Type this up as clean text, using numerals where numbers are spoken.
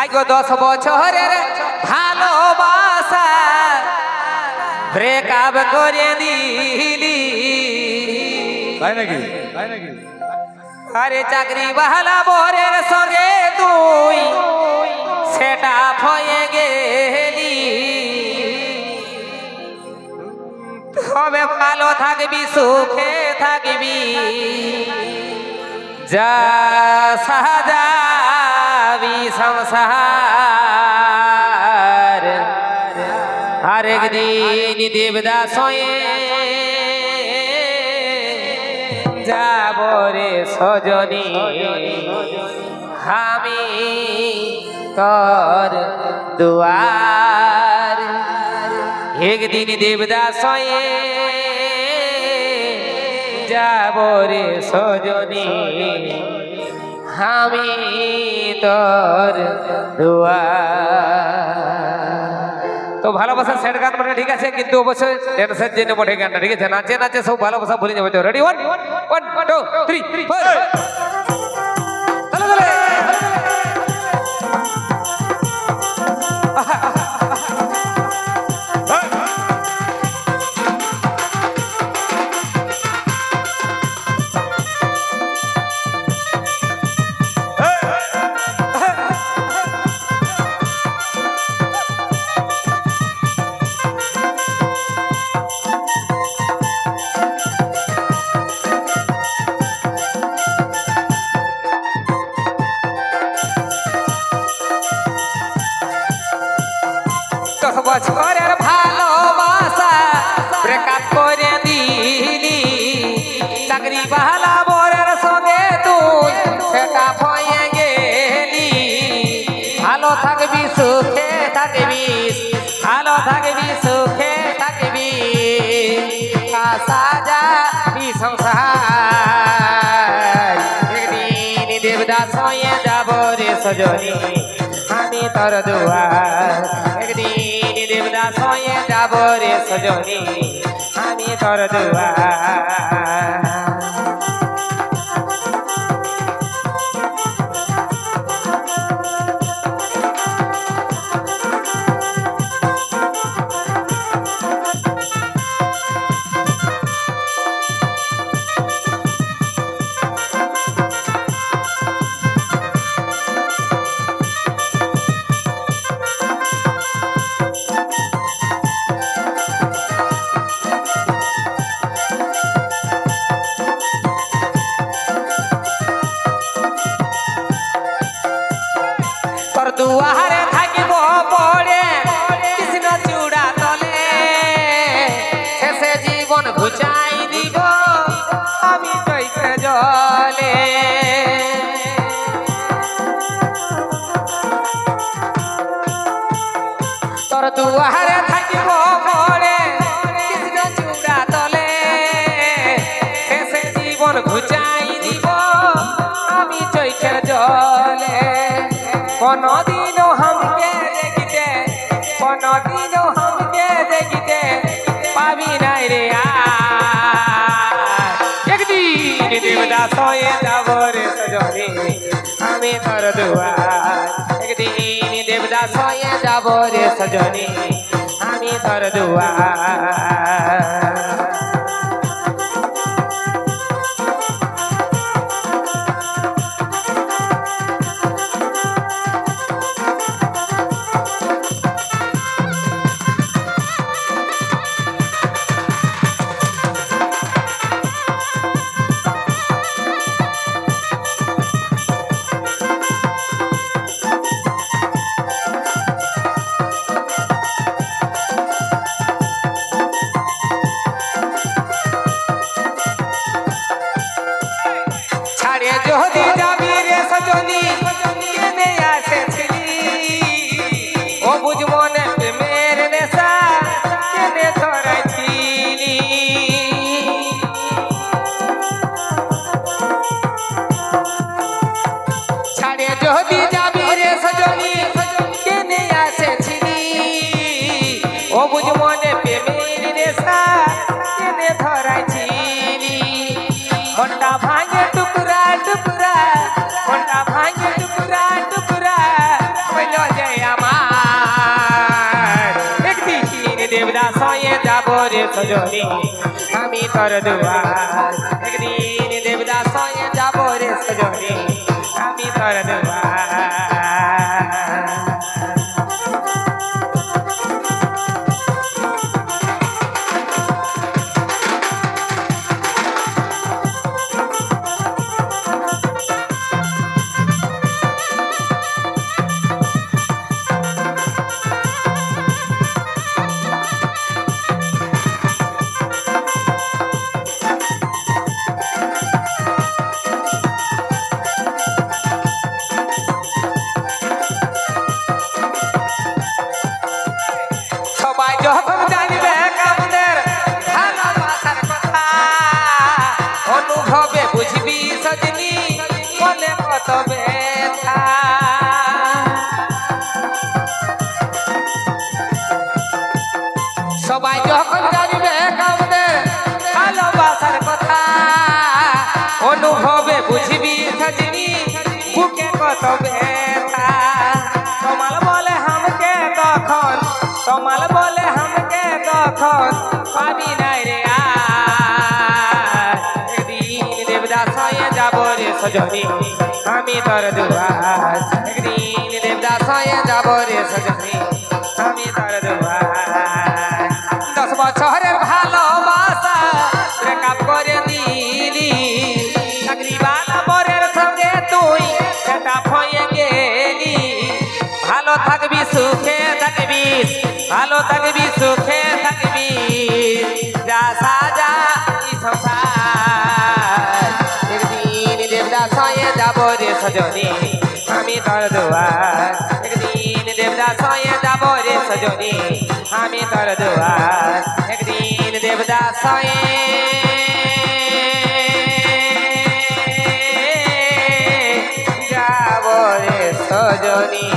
I go 10 বছরের ভালোবাসা breakup করে দিলি তাই নাকি আরে চাকরি বাহালা বরের সঙ্গে তুই সেটা হয়ে গেলি তবে ভালো থাকবি সুখে থাকবি যা সাজাবি সংসার আরেক দিন দেবদাস হয়ে যাব রে সজনী আমি তোর দুয়ার একদিন দেবদাস হয়ে যাব রে সজনী আমি তোর দুয়ার। তো ভালোবাসা সেট গান মানে ঠিক আছে, কিন্তু অবশ্যই ড্যান্সের জন্য বটে গানটা ঠিক আছে। নাচে নাচে সব ভালোবাসা ভুলে যাবে। তো রেডি 1 2 3 4 চলো চলো। বছরের ভালোবাসা ব্রেকআপ করে দিলি চাকরি বাহালা বরের সঙ্গে তুই সেটা হয়ে গেলি ভালো থাকবি সুখে থাকবি ভালো থাকবি সুখে থাকবি সাজাবি সংসার একদিন দেবদাস হয়ে যাব রে সজনী আমি তোর দুয়ার একদিন দেবদাস হয়ে যাব রে সজনী আমি তোর দুয়ার। দুয়ারে থাকিব পড়ে কৃষ্ণ চূড়া তলে শেষে জীবন ঘুচাই দিব আমি চৈত্র জলে তোর দুয়ারে থাকিব পড়ে কৃষ্ণ চূড়া তলে শেষে জীবন ঘুচাই দিব আমি চৈত্র জলে কোনদিনও हमके देखते पाबी নাই রে একদিন দেবদাস হয়ে যাব রে সজনী আমি তোর দুয়ার একদিন দেবদাস হয়ে যাব রে সজনী আমি তোর দুয়ার। দেবদাস হয়ে যাব রে সজনী আমি তোর দুয়ার একদিন দেবদাস হয়ে যাব রে সজনী আমি তোর দুয়ার সবাই যখন জানবে আমাদের ভালোবাসার কথা অনুভবে বুঝবি সজনী বলে কত ব্যথা সবাই যখন জানবে আমাদের ভালোবাসার কথা অনুভবে বুঝবি সজনী বুকে কত ব্যথা তোমাল বলে হামকে তখন তোমাল বলে হামকে তখন পাবি নাই রে একদিন দেবদাস হয়ে যাব রে সজনী আমি তোর দুয়ার একদিন দেবদাস হয়ে যাব রে সজনী আমি তোর দুয়ার 10 বছরের ভালোবাসা ব্রেকআপ করে দিলি চাকরিওয়ালা বরের সঙ্গে তুই সেটা হয়ে গেলি ভালো থাকবি সুখে থাকবি ভালো থাকবি সুখে থাকবি যা সাজা এই সংসার একদিন দেবদাস হয়ে যাব রে সজনী আমি তোর দুয়ার একদিন দেবদাস হয়ে যাব রে সজনী আমি তোর দুয়ার একদিন দেবদাস হয়ে যাব রে সজনী